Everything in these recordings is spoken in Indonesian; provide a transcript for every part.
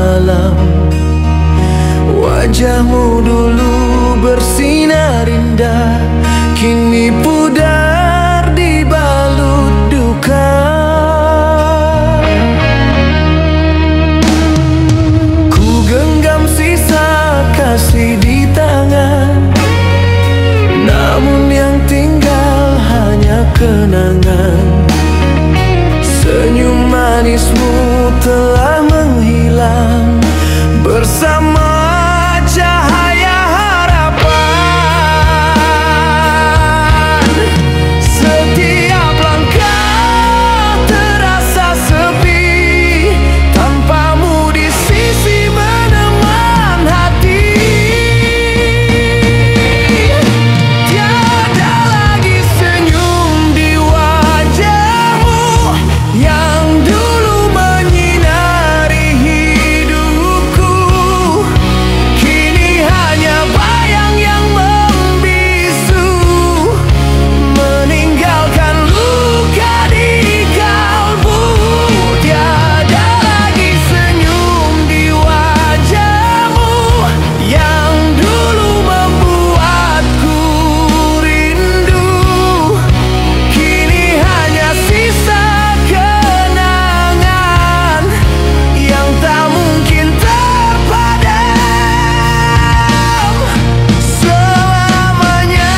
malam. Wajahmu dulu bersinar indah, kini pudar dibalut duka. Ku genggam sisa kasih di tangan, namun yang tinggal hanya kenangan. Senyum manismu telah menghilang bersama cahaya harapan. Setiap langkah terasa sepi, tanpamu di sisi meneman hati. Tiada lagi senyum di wajahmu yang dulu menyinari hidupku. Kini hanya bayang yang membisu, meninggalkan luka di kalbu. Tiada lagi senyum di wajahmu yang dulu membuatku rindu. Kini hanya sisa kenangan yang tak mungkin terpadam selamanya.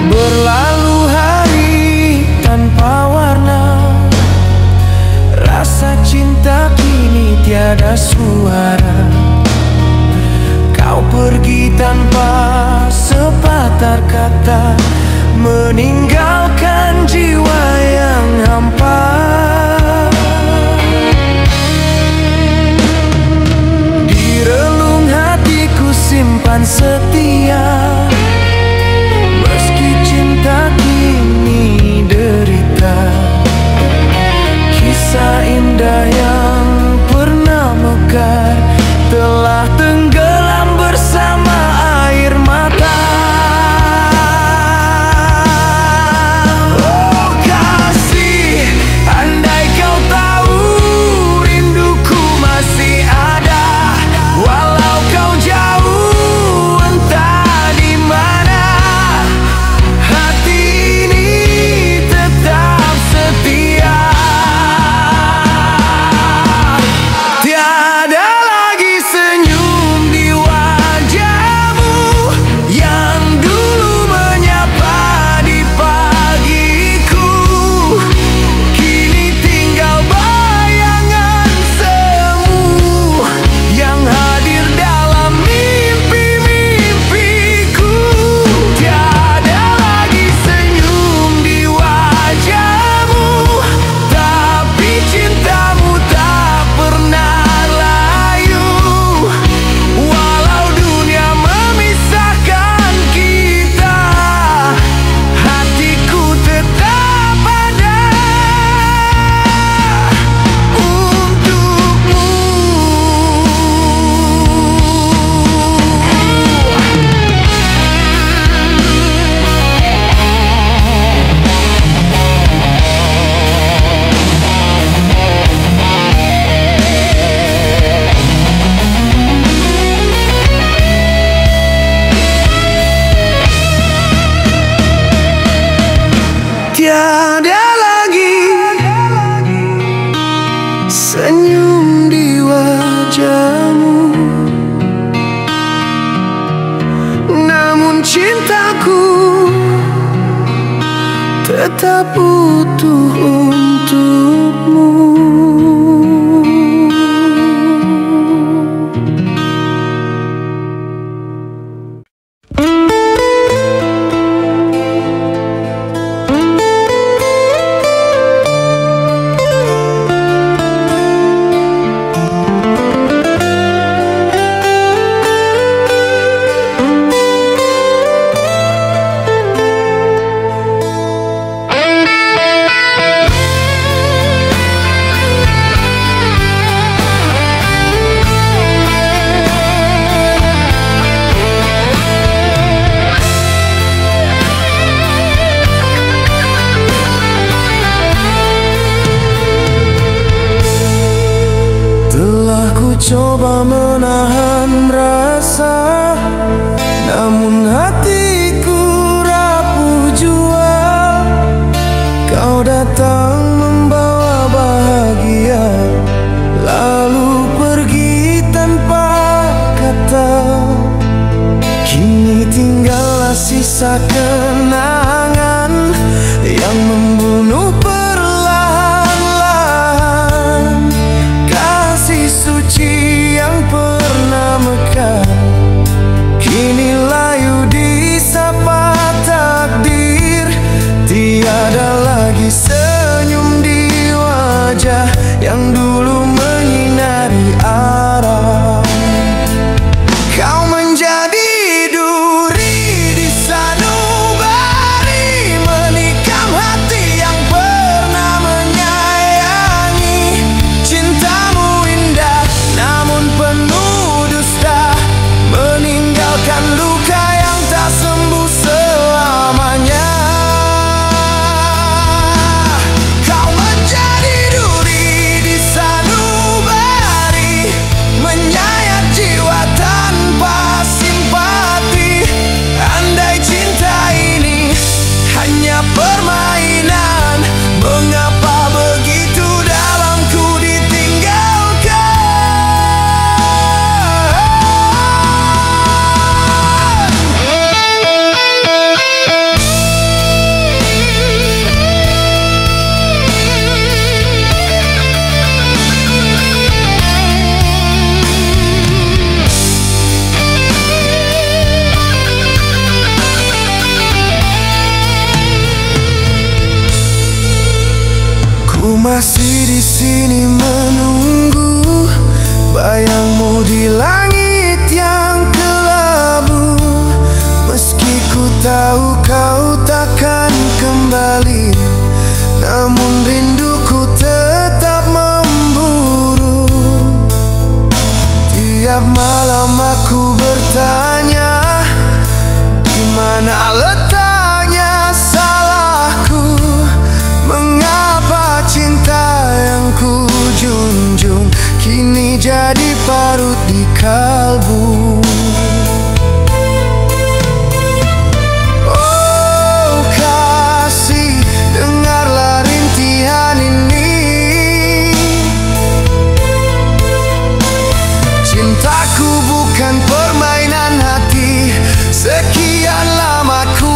Berlalu hari tanpa warna, rasa cinta kini tiada suara. Kau pergi tanpa sepatah kata, meninggalkan jiwa yang hampa. Di relung hatiku simpan setia, meski cinta kini derita. Kisah indah yang pernah mekar telah tenggelam bersama air mata. Oh kasih, andai kau tahu rinduku masih ada, walau kau jauh entah di mana. Hati ini tetap setia. Tiada lagi senyum di wajahmu yang dulu menyapa di pagiku. Kini tinggal bayangan semu yang hadir dalam mimpi-mimpiku. Tiada lagi senyum di wajahmu, tapi cintamu tak pernah layu. Walau dunia memisahkan kita, hatiku tetap ada untukmu. Tiada lagi senyum di wajahmu, namun cintaku tetap utuh untukmu. coba menahan rasa, namun hatiku rapuh jua. Kau datang membawa bahagia, lalu pergi tanpa kata. Kini tinggallah sisa kenangan yang membunuh perlahan-lahan. Kasih suci yang pernah mekar kini layu disapa takdir. Tiada lagi senyum di wajah yang dulu menyinari arah. Kau menjadi duri di sanubari, menikam hati yang pernah menyayangi. Cintamu indah namun penuh dusta, meninggalkan luka yang tak sembuh selamanya. Kau menjadi duri di sanubari, menyayat jiwa tanpa simpati. Andai cinta ini hanya permainan, mengapa begitu dalam ku Ku masih di sini menunggu bayangmu di langit yang kelabu. Meski ku tahu kau takkan kembali, namun rinduku tetap memburu. Tiap malam aku bertanya, di mana letaknya salahku? Mengapa cinta yang ku junjung kini jadi parut di kalbu? Oh kasih, dengarlah rintihan ini. Cintaku bukan permainan hati, sekian lama ku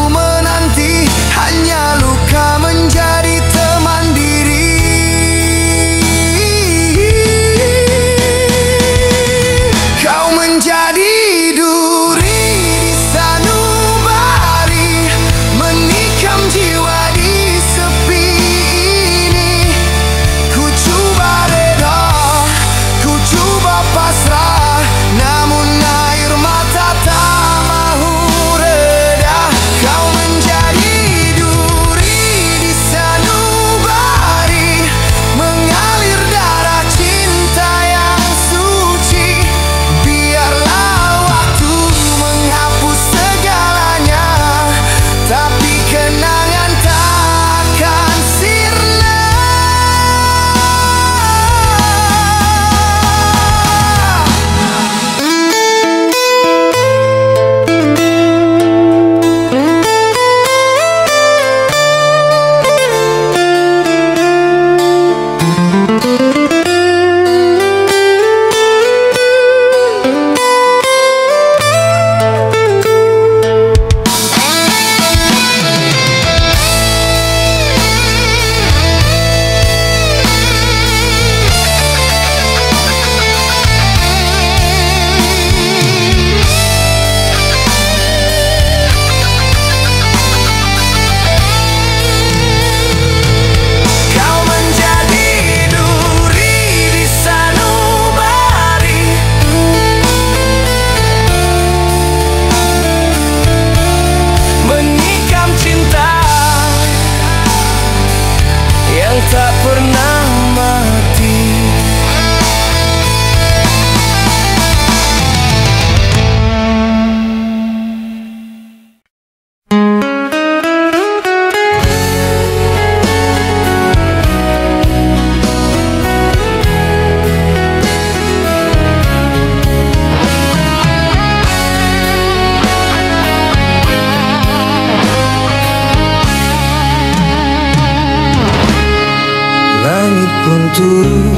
pun turut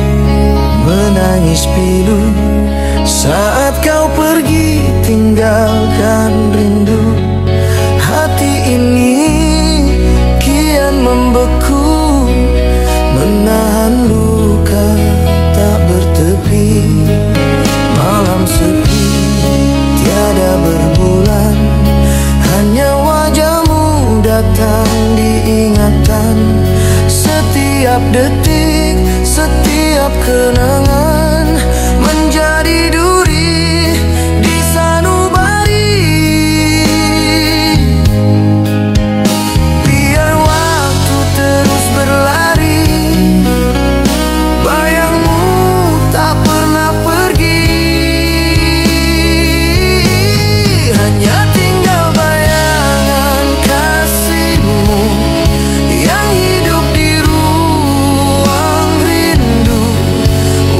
menangis pilu saat kau pergi tinggalkan rindu. Hati ini kian membeku, menahan luka tak bertepi. Malam sepi tiada berbulan, hanya wajahmu datang diingatan. Setiap detik, setiap kenangan menjadi duri di sanubari. Biar waktu terus berlari, bayangmu tak pernah pergi. Hanya tinggal bayangan kasihmu yang hidup di ruang rindu.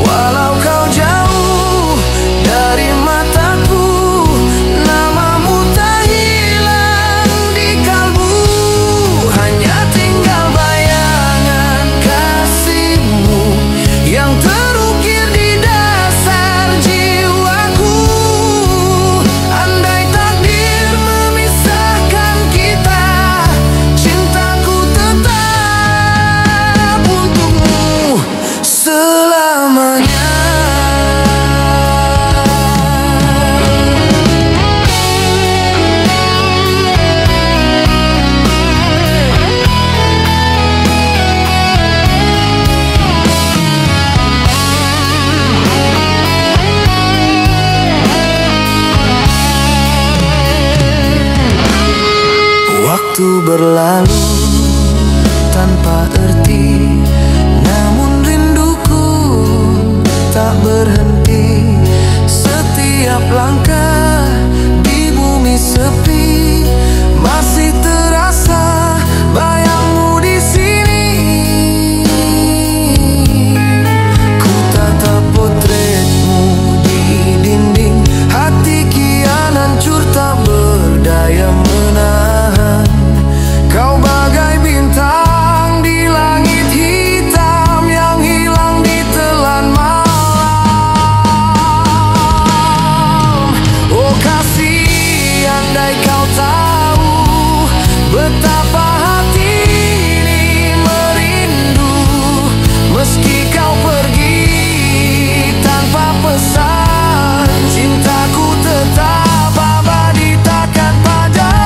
Walau kau jauh dari mataku, namamu tak hilang di kalbu. Hanya tinggal bayangan kasihmu yang terukir di dasar jiwaku. Andai takdir memisahkan kita, cintaku tetap untukmu selamanya. Waktu berlalu tanpa arti, namun rinduku tak berhenti. Setiap langkah di bumi sepi, masih terasa bayangmu di sini. Ku tatap potretmu di dinding, hati kian hancur tak berdaya menahan. Kau bagai bintang di langit hitam yang hilang di telan malam. Oh kasih, andai kau tahu betapa hati ini merindu. Meski kau pergi tanpa pesan, cintaku tetap abadi takkan padam.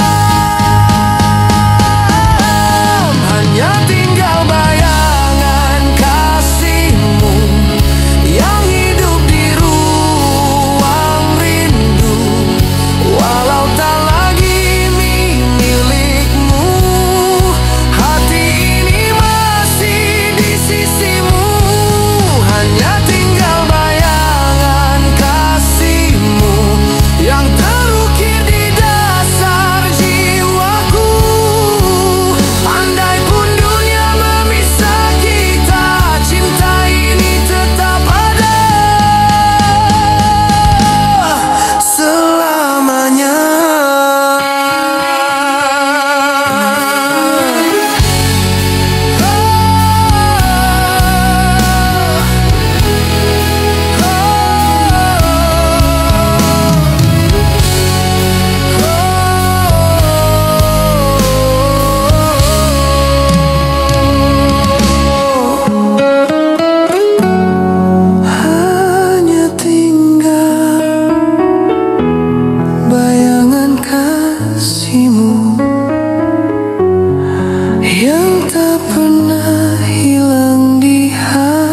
Hanya tinggal bayangan kasihmu yang hidup di ruang rindu. Walau tak lagi milikmu, hati ini masih di sisimu. Hanya tinggal bayangan kasihmu yang terukir di dasar jiwaku. Andai pun dunia memisah kita, cinta ini tetap ada selamanya. Hanya tinggal bayangan kasihmu yang tak pernah hilang di hatiku.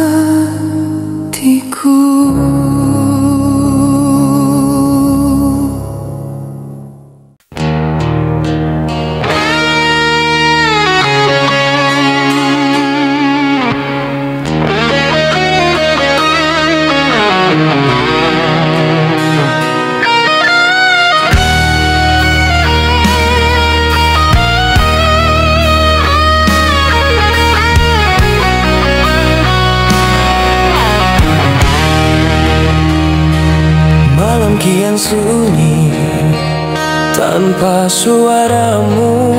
Malam kian sunyi tanpa suaramu,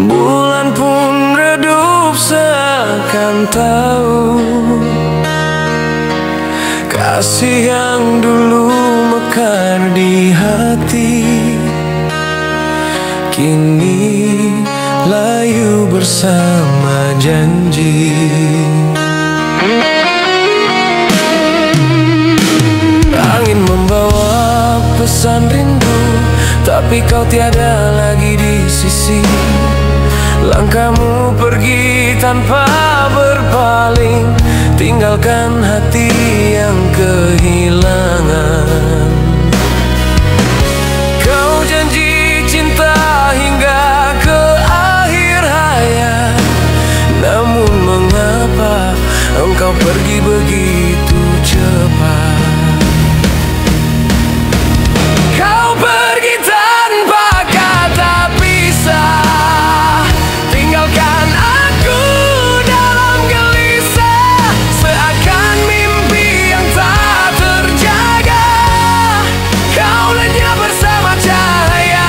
bulan pun redup seakan tahu kasih yang dulu mekar di hati kini layu bersama janji. Angin membawa pesan rindu, tapi kau tiada lagi di sisi. Langkahmu pergi tanpa berpaling, tinggalkan hati yang kehilangan. Kau janji cinta hingga ke akhir hayat, namun mengapa engkau pergi begitu cepat? Kau pergi tanpa kata pisah, tinggalkan aku dalam gelisah, seakan mimpi yang tak terjaga. Kau lenyap bersama cahaya.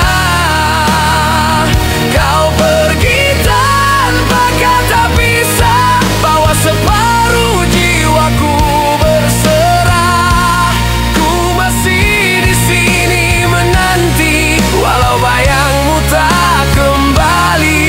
Kau pergi tanpa kata pisah, bawa separuh jiwaku berserah. Ku masih di sini menanti, walau bayangmu tak kembali.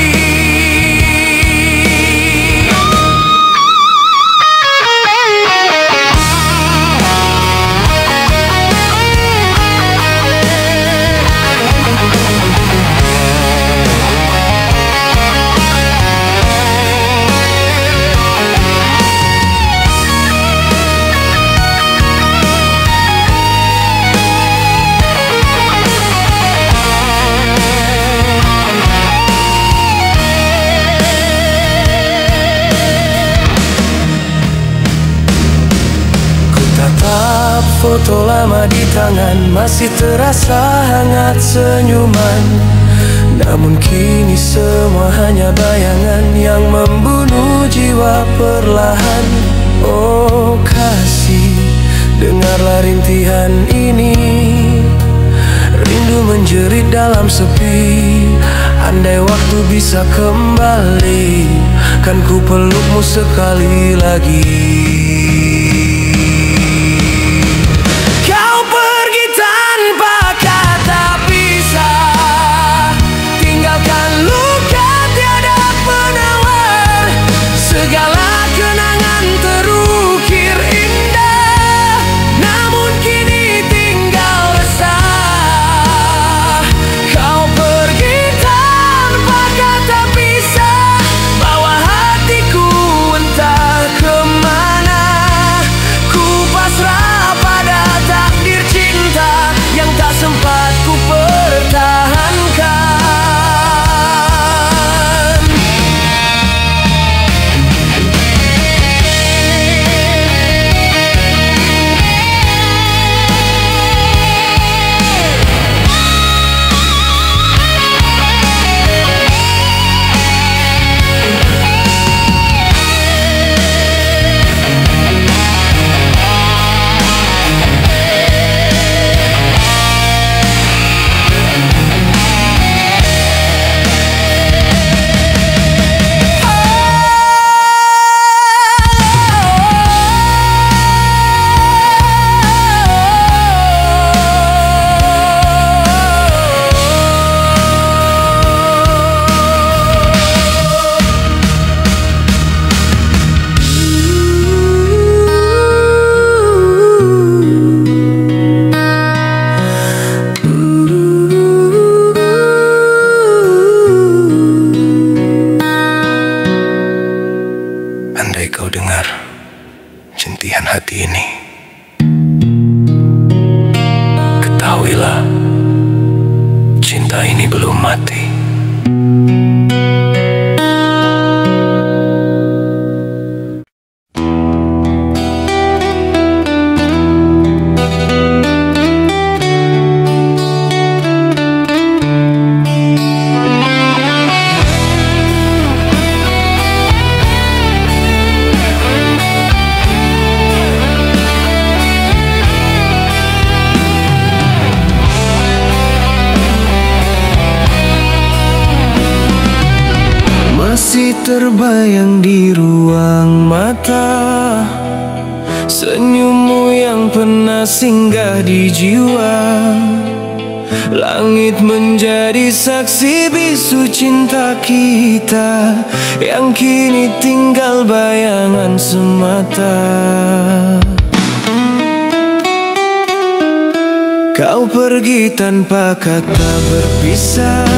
Tatap foto lama di tangan, masih terasa hangat senyuman. Namun kini semua hanya bayangan yang membunuh jiwa perlahan. Oh kasih, dengarlah rintihan ini. Rindu menjerit dalam sepi. Andai waktu bisa kembali, kan ku pelukmu sekali lagi. Segala kenangan terukir indah, namun kini tinggal resah. Kau pergi tanpa kata pisah, bawa hatiku entah kemana. Ku pasrah pada takdir cinta yang tak sempat ku pertahankan. Andai kau dengar rintihan hati ini, ketahuilah cinta ini belum mati. masih terbayang di ruang mata, senyummu yang pernah singgah di jiwa. Langit menjadi saksi bisu cinta kita, yang kini tinggal bayangan semata. Kau pergi tanpa kata berpisah,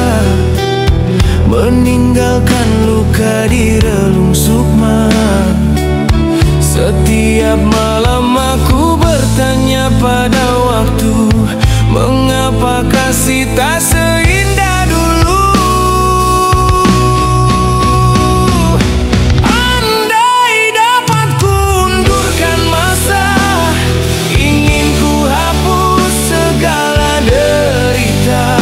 meninggalkan luka di relung sukma. Setiap malam aku bertanya pada waktu, mengapa kasih tak seindah dulu? Andai dapat kundurkan masa, ingin ku hapus segala derita.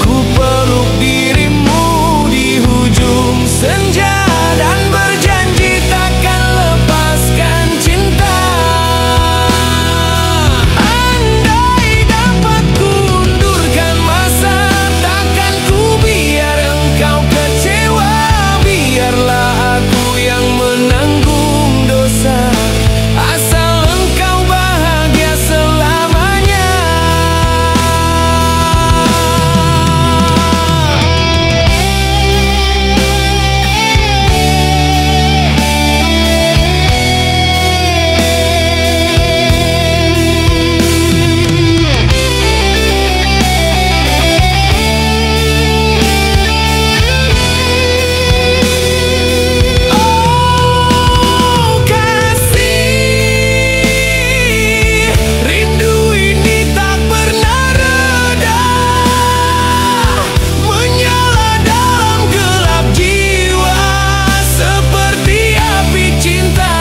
Ku peluk dirimu di hujung senja dan berjanji takkan lepaskan cinta. Andai dapat kundurkan masa, takkan ku biar engkau kecewa. Biarlah aku yang menanggung dosa, asal engkau bahagia selamanya. Oh kasih, rindu ini tak pernah reda, menyala dalam gelap jiwa, seperti api cinta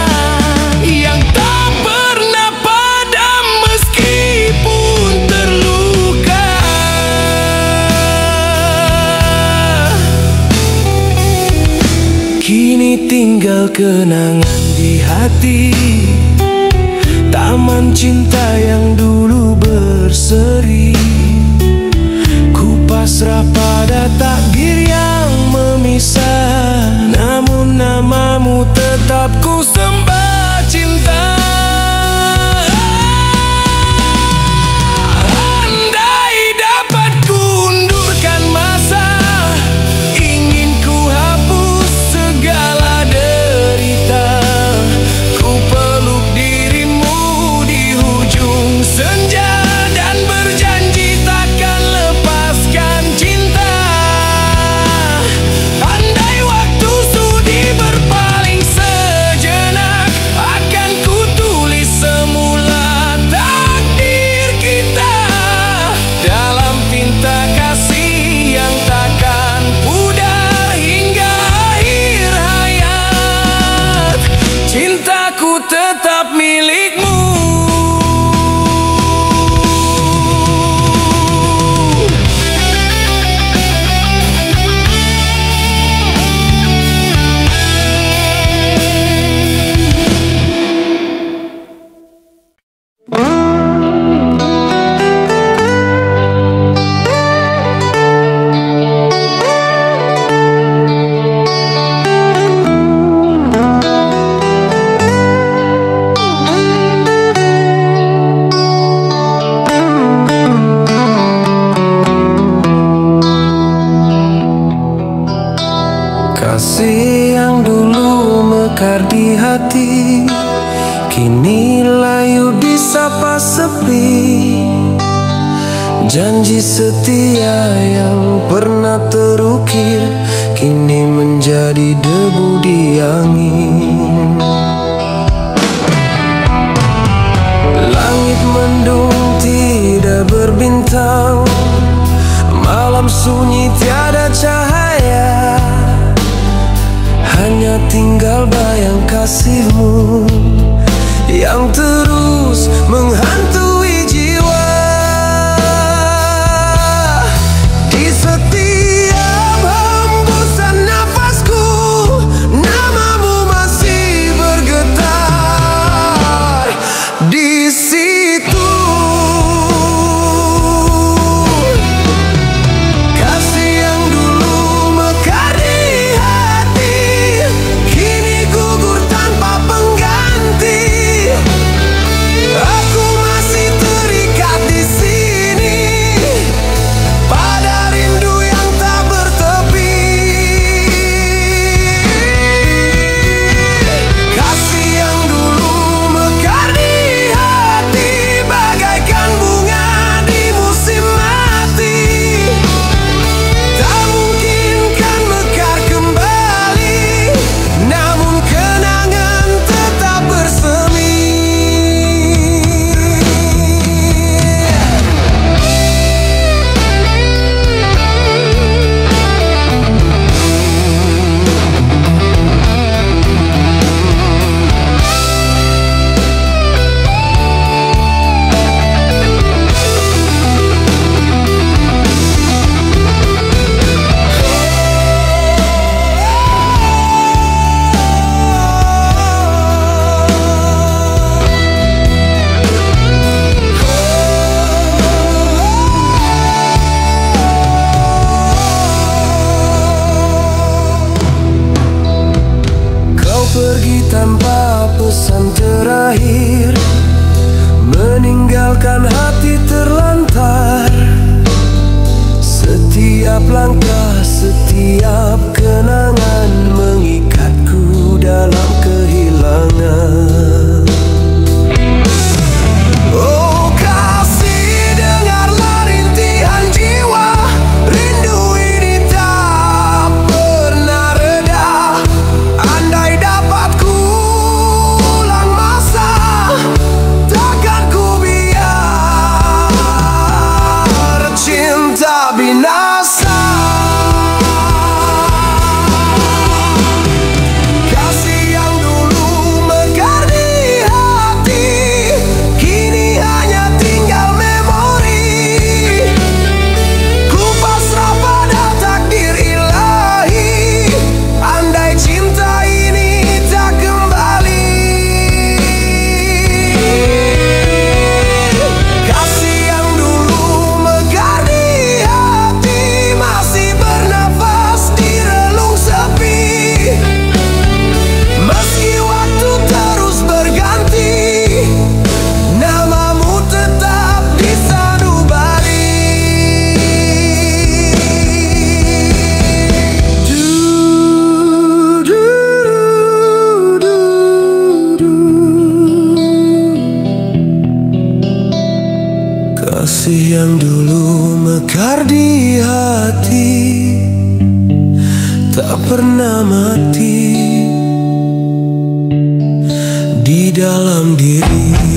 yang tak pernah padam meskipun terluka. Kini tinggal kenangan di hati, taman cinta yang dulu berseri. Ku pasrah pada takdir yang memisah, namun namamu tetap ku sembah cinta. Andai dapat kundurkan masa, ingin ku hapus segala derita. Ku peluk dirimu di hujung senja dan berjanji takkan lepaskan cinta. Andai waktu sudi berpaling sejenak, akan ku tulis semula takdir kita dalam tinta kasih yang takkan pudar hingga akhir hayat. Cintaku tetap milikmu. Kasih yang dulu mekar di hati, kini layu disapa sepi. Janji setia yang pernah terukir, kini menjadi debu di angin. Langit mendung tidak berbintang, malam sunyi tiada cahaya, hanya tinggal bayang kasihmu yang terus menghantui jiwa. Di setiap hembusan nafasku, namamu masih bergetar di situ. Kasih yang dulu mekar di hati, tanpa pesan terakhir, meninggalkan hati terlantar. Setiap langkah, setiap kenangan mengikatku dalam kehilangan. Oh kasih, dengarlah rintihan jiwa, rindu ini tak pernah reda. Andai dapat ku ulang masa, takkan ku biar cinta binasa. Kasih yang dulu mekar di hati, tak pernah mati di dalam diri.